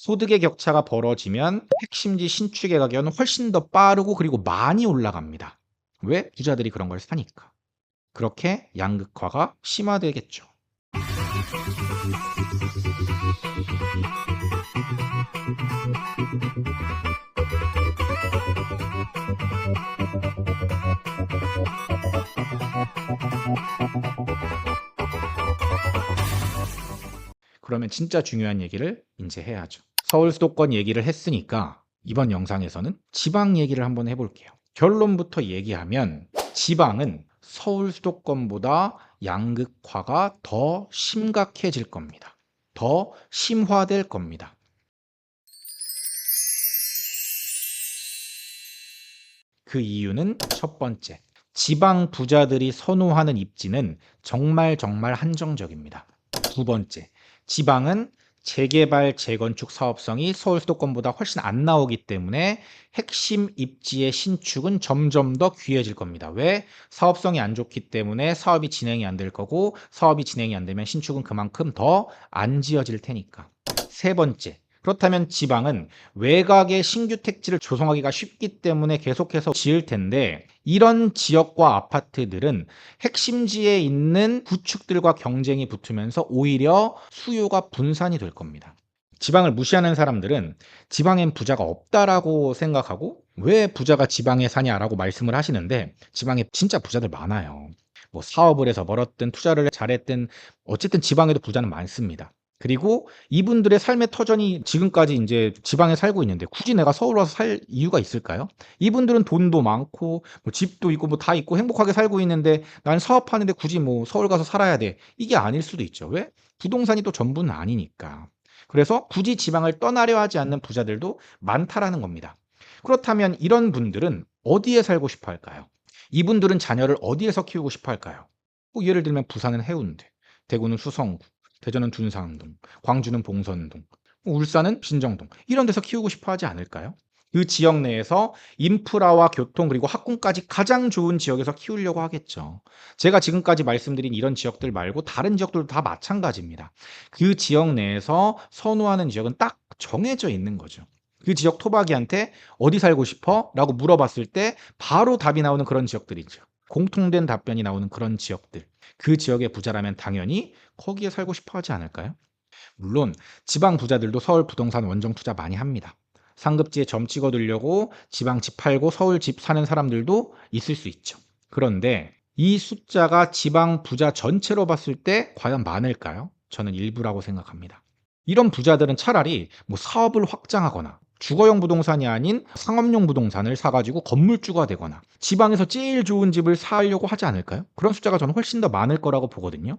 소득의 격차가 벌어지면 핵심지 신축의 가격은 훨씬 더 빠르고 그리고 많이 올라갑니다. 왜? 부자들이 그런 걸 사니까. 그렇게 양극화가 심화되겠죠. 그러면 진짜 중요한 얘기를 이제 해야죠. 서울 수도권 얘기를 했으니까 이번 영상에서는 지방 얘기를 한번 해볼게요. 결론부터 얘기하면 지방은 서울 수도권보다 양극화가 더 심각해질 겁니다. 더 심화될 겁니다. 그 이유는 첫 번째, 지방 부자들이 선호하는 입지는 정말 한정적입니다. 두 번째, 지방은 재개발, 재건축 사업성이 서울 수도권보다 훨씬 안 나오기 때문에 핵심 입지의 신축은 점점 더 귀해질 겁니다. 왜? 사업성이 안 좋기 때문에 사업이 진행이 안 될 거고, 사업이 진행이 안 되면 신축은 그만큼 더 안 지어질 테니까. 세 번째, 그렇다면 지방은 외곽의 신규 택지를 조성하기가 쉽기 때문에 계속해서 지을 텐데, 이런 지역과 아파트들은 핵심지에 있는 구축들과 경쟁이 붙으면서 오히려 수요가 분산이 될 겁니다. 지방을 무시하는 사람들은 지방엔 부자가 없다라고 생각하고, 왜 부자가 지방에 사냐라고 말씀을 하시는데, 지방에 진짜 부자들 많아요. 뭐 사업을 해서 벌었든 투자를 잘했든 어쨌든 지방에도 부자는 많습니다. 그리고 이분들의 삶의 터전이 지금까지 이제 지방에 살고 있는데 굳이 내가 서울 와서 살 이유가 있을까요? 이분들은 돈도 많고 뭐 집도 있고 뭐 다 있고 행복하게 살고 있는데 난 사업하는데 굳이 뭐 서울 가서 살아야 돼. 이게 아닐 수도 있죠. 왜? 부동산이 또 전부는 아니니까. 그래서 굳이 지방을 떠나려 하지 않는 부자들도 많다라는 겁니다. 그렇다면 이런 분들은 어디에 살고 싶어 할까요? 이분들은 자녀를 어디에서 키우고 싶어 할까요? 뭐 예를 들면 부산은 해운대, 대구는 수성구, 대전은 둔산동, 광주는 봉선동, 울산은 신정동 이런 데서 키우고 싶어 하지 않을까요? 그 지역 내에서 인프라와 교통 그리고 학군까지 가장 좋은 지역에서 키우려고 하겠죠. 제가 지금까지 말씀드린 이런 지역들 말고 다른 지역들도 다 마찬가지입니다. 그 지역 내에서 선호하는 지역은 딱 정해져 있는 거죠. 그 지역 토박이한테 어디 살고 싶어? 라고 물어봤을 때 바로 답이 나오는 그런 지역들이죠. 공통된 답변이 나오는 그런 지역들. 그 지역의 부자라면 당연히 거기에 살고 싶어 하지 않을까요? 물론 지방 부자들도 서울 부동산 원정 투자 많이 합니다. 상급지에 점 찍어두려고 지방 집 팔고 서울 집 사는 사람들도 있을 수 있죠. 그런데 이 숫자가 지방 부자 전체로 봤을 때 과연 많을까요? 저는 일부라고 생각합니다. 이런 부자들은 차라리 뭐 사업을 확장하거나 주거용 부동산이 아닌 상업용 부동산을 사가지고 건물주가 되거나 지방에서 제일 좋은 집을 사려고 하지 않을까요? 그런 숫자가 저는 훨씬 더 많을 거라고 보거든요.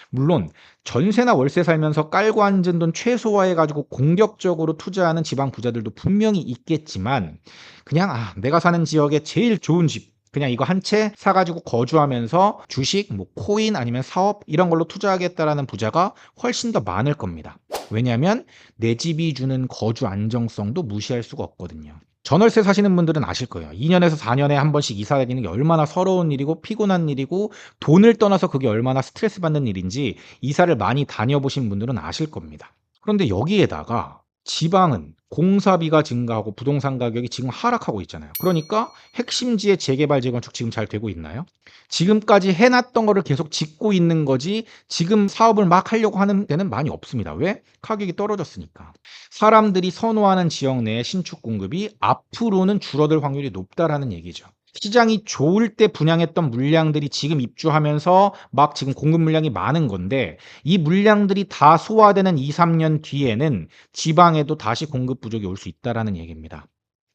물론 전세나 월세 살면서 깔고 앉은 돈 최소화해 가지고 공격적으로 투자하는 지방 부자들도 분명히 있겠지만, 그냥 내가 사는 지역에 제일 좋은 집 그냥 이거 한 채 사 가지고 거주하면서 주식, 뭐 코인 아니면 사업 이런 걸로 투자하겠다라는 부자가 훨씬 더 많을 겁니다. 왜냐하면 내 집이 주는 거주 안정성도 무시할 수가 없거든요. 전월세 사시는 분들은 아실 거예요. 2년에서 4년에 한 번씩 이사 다니는 게 얼마나 서러운 일이고 피곤한 일이고 돈을 떠나서 그게 얼마나 스트레스 받는 일인지 이사를 많이 다녀보신 분들은 아실 겁니다. 그런데 여기에다가 지방은 공사비가 증가하고 부동산 가격이 지금 하락하고 있잖아요. 그러니까 핵심지의 재개발, 재건축 지금 잘 되고 있나요? 지금까지 해놨던 거를 계속 짓고 있는 거지 지금 사업을 막 하려고 하는 데는 많이 없습니다. 왜? 가격이 떨어졌으니까. 사람들이 선호하는 지역 내의 신축 공급이 앞으로는 줄어들 확률이 높다라는 얘기죠. 시장이 좋을 때 분양했던 물량들이 지금 입주하면서 막 지금 공급 물량이 많은 건데, 이 물량들이 다 소화되는 2-3년 뒤에는 지방에도 다시 공급 부족이 올 수 있다라는 얘기입니다.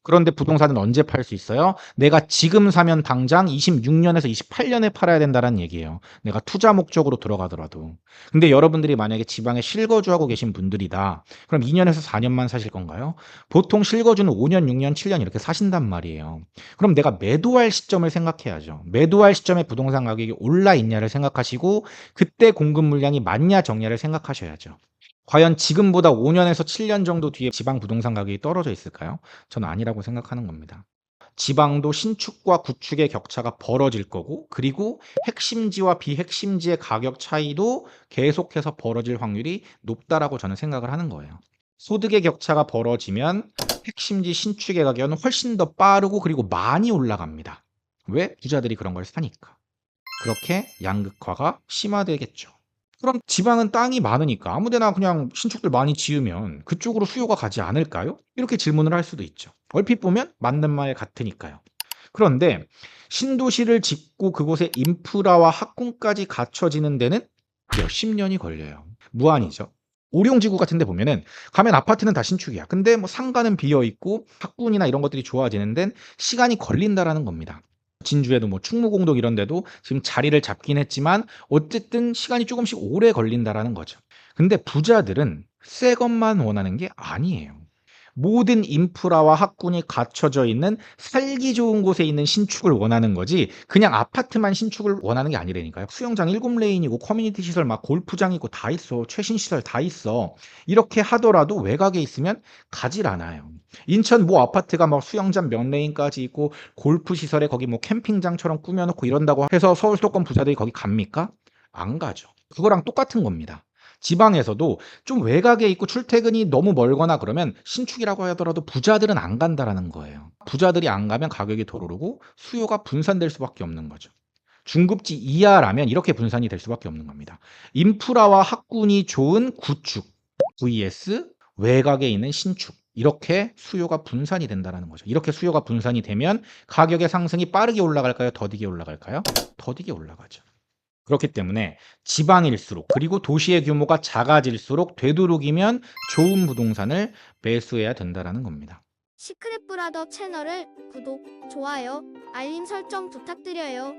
그런데 부동산은 언제 팔 수 있어요? 내가 지금 사면 당장 26년에서 28년에 팔아야 된다는 얘기예요. 내가 투자 목적으로 들어가더라도. 근데 여러분들이 만약에 지방에 실거주하고 계신 분들이다. 그럼 2년에서 4년만 사실 건가요? 보통 실거주는 5년, 6년, 7년 이렇게 사신단 말이에요. 그럼 내가 매도할 시점을 생각해야죠. 매도할 시점에 부동산 가격이 올라 있냐를 생각하시고 그때 공급 물량이 많냐 적냐를 생각하셔야죠. 과연 지금보다 5년에서 7년 정도 뒤에 지방 부동산 가격이 떨어져 있을까요? 저는 아니라고 생각하는 겁니다. 지방도 신축과 구축의 격차가 벌어질 거고, 그리고 핵심지와 비핵심지의 가격 차이도 계속해서 벌어질 확률이 높다라고 저는 생각을 하는 거예요. 소득의 격차가 벌어지면 핵심지 신축의 가격은 훨씬 더 빠르고 그리고 많이 올라갑니다. 왜? 부자들이 그런 걸 사니까. 그렇게 양극화가 심화되겠죠. 그럼 지방은 땅이 많으니까 아무 데나 그냥 신축들 많이 지으면 그쪽으로 수요가 가지 않을까요? 이렇게 질문을 할 수도 있죠. 얼핏 보면 맞는 말 같으니까요. 그런데 신도시를 짓고 그곳에 인프라와 학군까지 갖춰지는 데는 몇십 년이 걸려요. 무한이죠. 오룡지구 같은 데 보면은 가면 아파트는 다 신축이야. 근데 뭐 상가는 비어 있고 학군이나 이런 것들이 좋아지는 데는 시간이 걸린다라는 겁니다. 진주에도 뭐 충무공동 이런 데도 지금 자리를 잡긴 했지만 어쨌든 시간이 조금씩 오래 걸린다라는 거죠. 근데 부자들은 새 것만 원하는 게 아니에요. 모든 인프라와 학군이 갖춰져 있는 살기 좋은 곳에 있는 신축을 원하는 거지 그냥 아파트만 신축을 원하는 게 아니라니까요. 수영장 7레인이고 커뮤니티 시설 막 골프장 있고 다 있어. 최신 시설 다 있어. 이렇게 하더라도 외곽에 있으면 가질 않아요. 인천 뭐 아파트가 막 수영장 몇 레인까지 있고 골프 시설에 거기 뭐 캠핑장처럼 꾸며 놓고 이런다고 해서 서울 수도권 부자들이 거기 갑니까? 안 가죠. 그거랑 똑같은 겁니다. 지방에서도 좀 외곽에 있고 출퇴근이 너무 멀거나 그러면 신축이라고 하더라도 부자들은 안 간다라는 거예요. 부자들이 안 가면 가격이 더 오르고 수요가 분산될 수밖에 없는 거죠. 중급지 이하라면 이렇게 분산이 될 수밖에 없는 겁니다. 인프라와 학군이 좋은 구축 vs 외곽에 있는 신축. 이렇게 수요가 분산이 된다는 거죠. 이렇게 수요가 분산이 되면 가격의 상승이 빠르게 올라갈까요? 더디게 올라갈까요? 더디게 올라가죠. 그렇기 때문에 지방일수록 그리고 도시의 규모가 작아질수록 되도록이면 좋은 부동산을 매수해야 된다는 겁니다. 시크릿 브라더 채널을 구독, 좋아요, 알림 설정 부탁드려요.